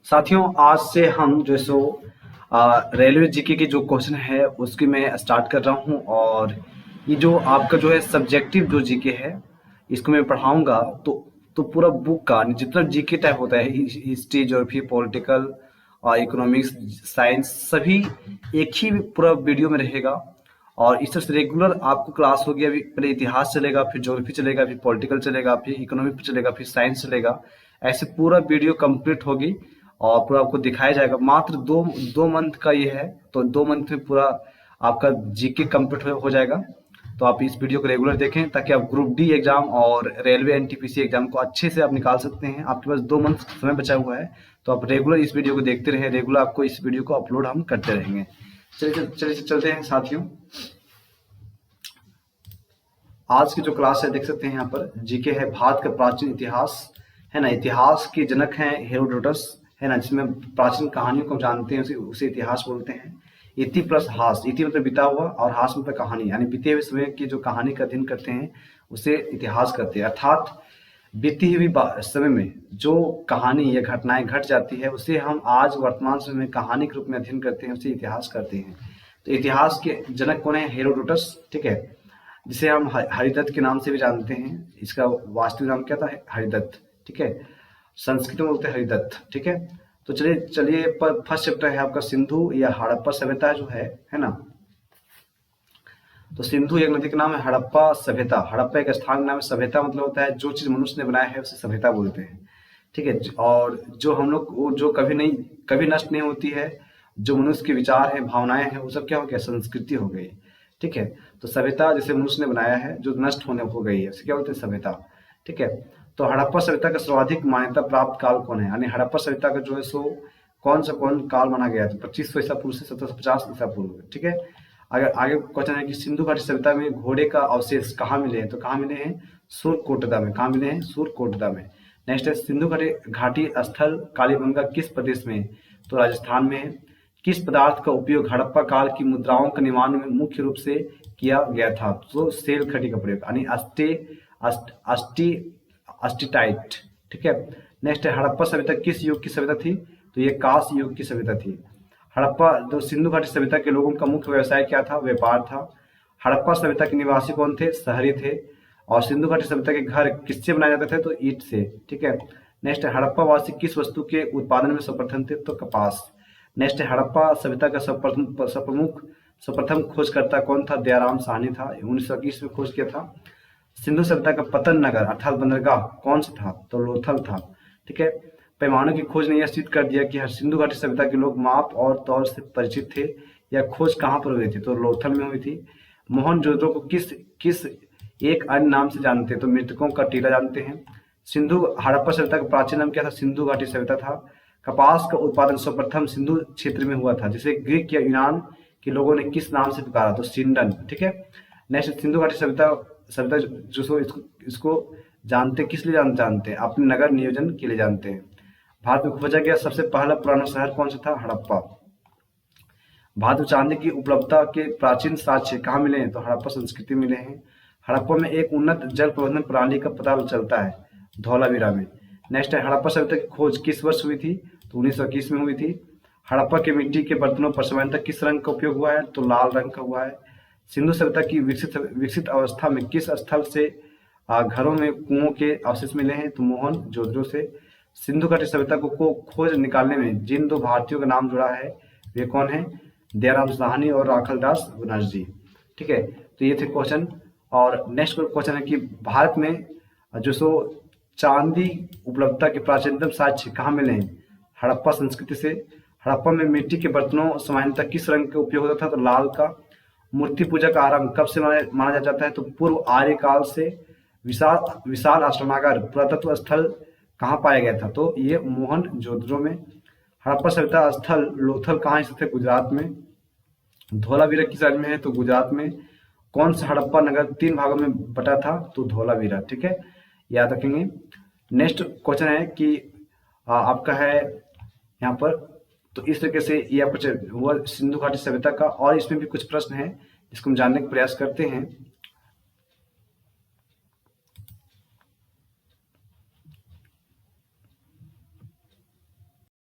साथियों, आज से हम जो सो रेलवे जीके के जो क्वेश्चन है उसकी मैं स्टार्ट कर रहा हूं। और ये जो आपका जो है सब्जेक्टिव जो जीके है इसको मैं पढ़ाऊंगा। तो पूरा बुक का जितना जीके टाइप होता है, हिस्ट्री, ज्योग्राफी, पॉलिटिकल और इकोनॉमिक्स, साइंस, सभी एक ही पूरा वीडियो में रहेगा। और इस तरह से रेगुलर आपको क्लास होगी। अभी पहले इतिहास चलेगा, फिर ज्योग्राफी चलेगा, फिर पॉलिटिकल चलेगा, फिर इकोनॉमिक चलेगा, फिर साइंस चलेगा। ऐसे पूरा वीडियो कंप्लीट होगी और पूरा आपको दिखाया जाएगा। मात्र दो दो मंथ का ये है, तो 2 मंथ में पूरा आपका जीके कंप्लीट हो जाएगा। तो आप इस वीडियो को रेगुलर देखें ताकि आप ग्रुप डी एग्जाम और रेलवे एनटीपीसी एग्जाम को अच्छे से आप निकाल सकते हैं। आपके पास 2 मंथ समय बचा हुआ है, तो आप रेगुलर इस वीडियो को देखते रहें। रेगुलर आपको इस वीडियो को अपलोड हम करते रहेंगे। चलिए चलिए चलते हैं साथियों। आज की जो क्लास है देख सकते हैं यहाँ पर जीके है, भारत का प्राचीन इतिहास है ना। इतिहास के जनक हैं हेरोडोटस है ना, जिसमें प्राचीन कहानियों को हम जानते हैं, उसे इतिहास बोलते हैं। इति प्लस हास, इति मतलब बीता हुआ और हास मतलब कहानी, यानी बीते हुए समय की जो कहानी का अध्ययन करते हैं उसे इतिहास कहते हैं। अर्थात बीती हुई समय में जो कहानी या घटनाएं घट जाती है उसे हम आज वर्तमान समय में कहानी के रूप में अध्ययन करते हैं, उसे इतिहास करते हैं। तो इतिहास के जनक कौन है? हेरोडोटस, ठीक है, जिसे हम हरिदत्त के नाम से भी जानते हैं। इसका वास्तविक नाम क्या था? हरिदत्त, ठीक है। संस्कृत में बोलते हैं हरिदत्त, ठीक है। तो चलिए चलिए फर्स्ट चैप्टर है आपका सिंधु या हड़प्पा सभ्यता जो है ना। तो सिंधु एक नदी का नाम है, हड़प्पा सभ्यता, हड़प्पा एक स्थान का नाम है, सभ्यता मतलब होता है जो चीज मनुष्य ने बनाया है उसे सभ्यता बोलते हैं, ठीक है। और जो हम लोग जो कभी नष्ट नहीं होती है, जो मनुष्य के विचार है, भावनाएं हैं, वो सब क्या हो गया? संस्कृति हो गई, ठीक है। तो सभ्यता जैसे मनुष्य ने बनाया है जो नष्ट होने हो गई है उसे क्या बोलते हैं? सभ्यता, ठीक है। तो हड़प्पा सभ्यता का सर्वाधिक मान्यता प्राप्त काल कौन है? यानी हड़प्पा सभ्यता का जो है सो कौन काल माना गया? तो 2500 ईसा पूर्व से 1750 ईसा पूर्व, ठीक है। अगर आगे क्वेश्चन है कि सिंधु घाटी सभ्यता में घोड़े का अवशेष कहाँ मिले हैं? तो कहाँ मिले हैं? सूरकोटदा में। कहाँ मिले हैं? सूरकोटदा में। नेक्स्ट है सिंधु घाटी स्थल कालीबंगा किस प्रदेश में है? तो राजस्थान में है। किस पदार्थ का उपयोग हड़प्पा काल की मुद्राओं के निर्माण में मुख्य रूप से किया गया था? तो सेल खड़ी का प्रयोग, यानी अस्टिटाइट, ठीक है। नेक्स्ट है हड़प्पा सभ्यता किस युग की सभ्यता थी? तो ये कांस्य युग की सभ्यता थी। हड़प्पा जो सिंधु घाटी सभ्यता के लोगों का मुख्य व्यवसाय क्या था? व्यापार था। हड़प्पा सभ्यता के निवासी कौन थे? शहरी थे। और सिंधु घाटी सभ्यता के घर किससे बनाए जाते थे? तो ईंट से, ठीक है। नेक्स्ट है हड़प्पा वासी किस वस्तु के उत्पादन में सर्वप्रथम थे? तो कपास। नेक्स्ट है हड़प्पा सभ्यता का सर्वप्रथम खोजकर्ता कौन था? दयाराम साहनी था, 1921 में खोज किया था। सिंधु सभ्यता का पतन नगर अर्थात बंदरगाह कौन सा था? तो लोथल था, ठीक है। पैमानों की खोज ने यह सिद्ध कर दिया कि सिंधु घाटी सभ्यता के लोग माप और तौर से परिचित थे। यह खोज कहाँ पर हुई थी? तो लोथल में हुई थी। मोहनजोदड़ो को किस किस एक अन्य नाम से जानते हैं? तो मृतकों का टीला जानते हैं। सिंधु हड़प्पा सभ्यता का प्राचीन नाम क्या था? सिंधु घाटी सभ्यता था। कपास का उत्पादन सर्वप्रथम सिंधु क्षेत्र में हुआ था, जिसे ग्रीक या यूनान के लोगों ने किस नाम से पुकारा? तो सिंडन, ठीक है। नेक्स्ट सिंधु घाटी सभ्यता सभ्यता जो सो इसको जानते किस लिए जानते हैं? अपने नगर नियोजन के लिए जानते हैं। भारत में खोजा गया सबसे पहला पुराना शहर कौन सा था? हड़प्पा। भारत में चांदी की उपलब्धता के प्राचीन साक्ष्य कहाँ मिले हैं? तो हड़प्पा संस्कृति मिले हैं। हड़प्पा में एक उन्नत जल प्रबंधन प्रणाली का पता चलता है, धौलावीरा में। नेक्स्ट है हड़प्पा सभ्यता की खोज किस वर्ष हुई थी? तो 1921 में हुई थी। हड़प्पा के मिट्टी के बर्तनों पर सामान्यतः किस रंग का उपयोग हुआ है? तो लाल रंग का हुआ है। सिंधु सभ्यता की विकसित अवस्था में किस स्थल से घरों में कुओं के अवशेष मिले हैं? तो मोहनजोदड़ो से। सिंधु घाटी सभ्यता को खोज निकालने में जिन 2 भारतीयों का नाम जुड़ा है वे कौन है? दयाराम साहनी और राखलदास बनर्जी, ठीक है। तो ये थे क्वेश्चन। और नेक्स्ट क्वेश्चन है कि भारत में जो सो चांदी उपलब्धता के प्राचीनतम साक्ष्य कहाँ मिले हैं? हड़प्पा संस्कृति से। हड़प्पा में मिट्टी के बर्तनों सामान्यतः किस रंग का उपयोग होता था? तो लाल का। मूर्ति पूजा का आरंभ कब से माना जाता है? तो पूर्व आर्य काल से। विशाल अष्टनागर पुरातत्व स्थल कहाँ पाया गया था? तो ये मोहनजोदड़ो में। हड़प्पा सभ्यता स्थल लोथल कहाँ स्थित है? गुजरात में। धौलावीरा किस राज्य में है? तो गुजरात में। कौन सा हड़प्पा नगर 3 भागों में बटा था? तो धौलावीरा, ठीक है, याद रखेंगे। नेक्स्ट क्वेश्चन है कि आपका है यहाँ पर, तो इस तरीके से ये आपका हुआ सिंधु घाटी सभ्यता का। और इसमें भी कुछ प्रश्न है जिसको हम जानने का प्रयास करते हैं।